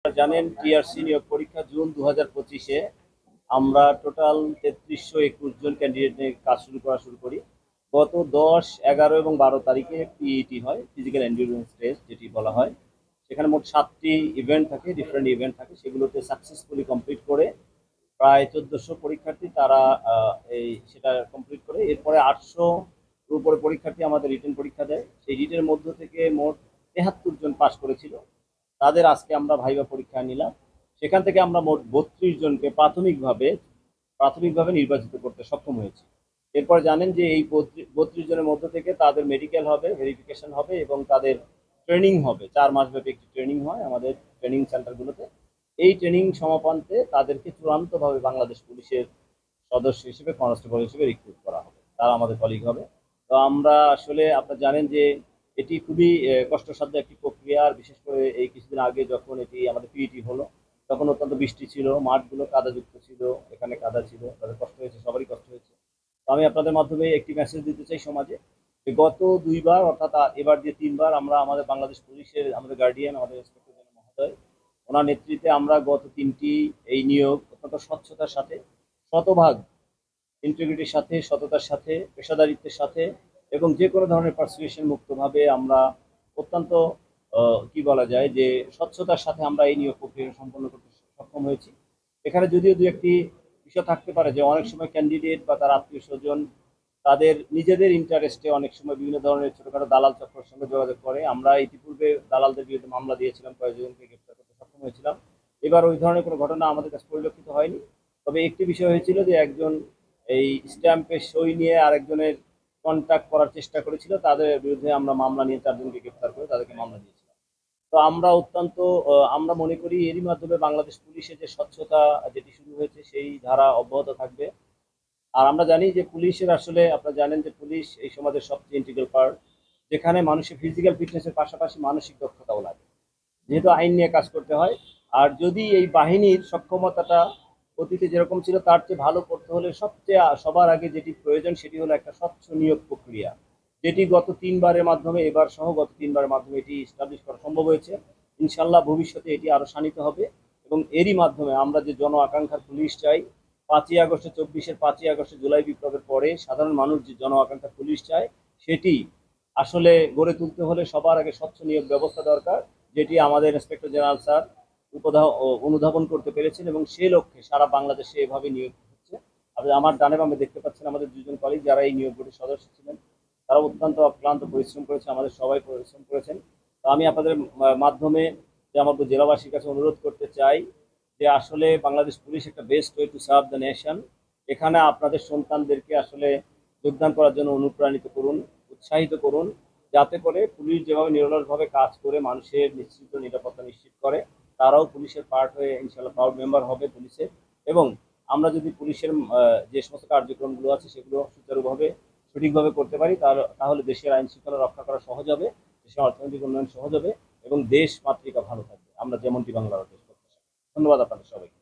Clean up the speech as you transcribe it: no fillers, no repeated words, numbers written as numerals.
জানেন টিআরসি নিয়োগ পরীক্ষা জুন 2025-এ আমরা টোটাল 3321 জন ক্যান্ডিডেট নিয়ে কাজ শুরু করি। গত 10, 11 এবং 12 তারিখে পিইটি হয়, ফিজিক্যাল এন্ডুরেন্স টেস্ট যেটি বলা হয়। সেখানে মোট 7টি ইভেন্ট থাকে, ডিফারেন্ট ইভেন্ট থাকে। সেগুলোতে সাকসেসফুলি কমপ্লিট করে প্রায় 1400 পরীক্ষার্থী তারা সেটা কমপ্লিট করে এরপরে 800 উপরে পরীক্ষার্থী আমাদের রিটেন পরীক্ষা দেয়। সেই রিটেনের মধ্য থেকে মোট 73 জন পাশ করেছিল। তাদের আজকে আমরা ভাইভা পরীক্ষা নিলাম। সেখান থেকে আমরা মোট 32 জনকে প্রাথমিকভাবে নির্বাচিত করতে সক্ষম হয়েছি। এরপর জানেন যে এই 32 জনের মধ্য থেকে তাদের মেডিকেল হবে, ভেরিফিকেশন হবে এবং তাদের ট্রেনিং হবে। 4 মাস ব্যাপী একটি ট্রেনিং হয় আমাদের ট্রেনিং সেন্টারগুলোতে। এই ট্রেনিং সমাপন্তে তাদেরকে চূড়ান্তভাবে বাংলাদেশ পুলিশের সদস্য হিসেবে, কনস্টেবল হিসেবে রিক্রুট করা হবে। তারা আমাদের কলিগ হবে। তো আমরা আসলে আপনারা জানেন যে এটি খুবই কষ্টসাধ্য একটি প্রক্রিয়া। আর বিশেষ করে এই কিছুদিন আগে যখন এটি আমাদের পিইটি হলো, তখন অত্যন্ত বৃষ্টি ছিল, মাঠগুলো কাদাযুক্ত ছিল, এখানে কাদা ছিল, তাদের কষ্ট হয়েছে, সবারই কষ্ট হয়েছে। তো আমি আপনাদের মাধ্যমে একটি মেসেজ দিতে চাই সমাজে যে গত 2বার অর্থাৎ এবার দিয়ে 3বার আমরা আমাদের বাংলাদেশ পুলিশের আমাদের গার্ডিয়ান, আমাদের ইন্সপেক্টর জেনারেল মহোদয়, ওনার নেতৃত্বে আমরা গত 3টি এই নিয়োগ অত্যন্ত স্বচ্ছতার সাথে, শতভাগ ইন্টিগ্রিটির সাথে, সততার সাথে, পেশাদারিত্বের সাথে এবং যে কোনো ধরনের পার্সুয়েশন মুক্তভাবে আমরা অত্যন্ত কি বলা যায় যে স্বচ্ছতার সাথে আমরা এই নিয়োগ প্রক্রিয়া সম্পন্ন করতে সক্ষম হয়েছি। এখানে যদিও দু একটি বিষয় থাকতে পারে যে অনেক সময় ক্যান্ডিডেট বা তার আত্মীয় স্বজন তাদের নিজেদের ইন্টারেস্টে অনেক সময় বিভিন্ন ধরনের ছোটখাটো দালাল চক্রের সঙ্গে যোগাযোগ করে। আমরা ইতিপূর্বে দালালদের বিরুদ্ধে মামলা দিয়েছিলাম, কয়েকজনকে গ্রেপ্তার করতে সক্ষম হয়েছিলাম। এবার ওই ধরনের কোনো ঘটনা আমাদের কাছে পরিলক্ষিত হয়নি। তবে একটি বিষয় হয়েছিল যে একজন এই স্ট্যাম্পের সই নিয়ে আরেকজনের কন্ট্যাক্ট করার চেষ্টা করেছিল। তাদের বিরুদ্ধে আমরা মামলা নিয়ে 4 জনকে গ্রেপ্তার করে তাদেরকে মামলা দিয়েছিলাম। তো আমরা অত্যন্ত আমরা মনে করি এরই মাধ্যমে বাংলাদেশ পুলিশের যে স্বচ্ছতা যেটি শুরু হয়েছে সেই ধারা অব্যাহত থাকবে। আর আমরা জানি যে পুলিশের আসলে আপনারা জানেন যে পুলিশ এই সমাজের সবচেয়ে ইন্টিগ্রাল পার্ট, যেখানে মানুষের ফিজিক্যাল ফিটনেসের পাশাপাশি মানসিক দক্ষতাও লাগে, যেহেতু আইন নিয়ে কাজ করতে হয়। আর যদি এই বাহিনীর সক্ষমতাটা অতীতে যেরকম ছিল তার চেয়ে ভালো করতে হলে সবচেয়ে সবার আগে যেটি প্রয়োজন সেটি হলো একটা স্বচ্ছ নিয়োগ প্রক্রিয়া, যেটি গত 3বারের মাধ্যমে, এবার সহ গত 3বারের মাধ্যমে এটি এস্টাবলিশ করা সম্ভব হয়েছে। ইনশাল্লাহ ভবিষ্যতে এটি আরও শানিত হবে এবং এরই মাধ্যমে আমরা যে জন আকাঙ্ক্ষার পুলিশ চাই, 5ই আগস্টে 24-এর 5ই আগস্টে জুলাই বিপ্লবের পরে সাধারণ মানুষ যে জন আকাঙ্ক্ষার পুলিশ চায় সেটি আসলে গড়ে তুলতে হলে সবার আগে স্বচ্ছ নিয়োগ ব্যবস্থা দরকার, যেটি আমাদের ইন্সপেক্টর জেনারেল স্যার অনুধাবন করতে পেরেছেন এবং সেই লক্ষ্যে সারা বাংলাদেশে এভাবে নিয়োগ হচ্ছে। আপনি আমার ডানে বামে দেখতে পাচ্ছেন আমাদের 2জন কলিগ যারা এই নিয়োগ বোর্ডের সদস্য ছিলেন। তারা অত্যন্ত অক্লান্ত পরিশ্রম করেছে, আমাদের সবাই পরিশ্রম করেছেন। তো আমি আপনাদের মাধ্যমে যে আমার জেলাবাসীর কাছে অনুরোধ করতে চাই যে আসলে বাংলাদেশ পুলিশ একটা best way to serve the nation. এখানে আপনাদের সন্তানদেরকে আসলে যোগদান করার জন্য অনুপ্রাণিত করুন, উৎসাহিত করুন, যাতে করে পুলিশ যেভাবে নিরলসভাবে কাজ করে মানুষের নিশ্চিত নিরাপত্তা নিশ্চিত করে, তারাও পুলিশের পার্ট হয়ে ইনশাল্লাহ প্রাউড মেম্বার হবে পুলিশের। এবং আমরা যদি পুলিশের যে সমস্ত কার্যক্রমগুলো আছে সেগুলো সুচারুভাবে সঠিকভাবে করতে পারি তাহলে দেশের আইন শৃঙ্খলা রক্ষা করা সহজ হবে, দেশের অর্থনৈতিক উন্নয়ন সহজ হবে এবং দেশ মাতৃকা ভালো থাকবে, আমরা যেমনটি বাংলার দেশ করতে চাই। ধন্যবাদ আপনাদের সবাইকে।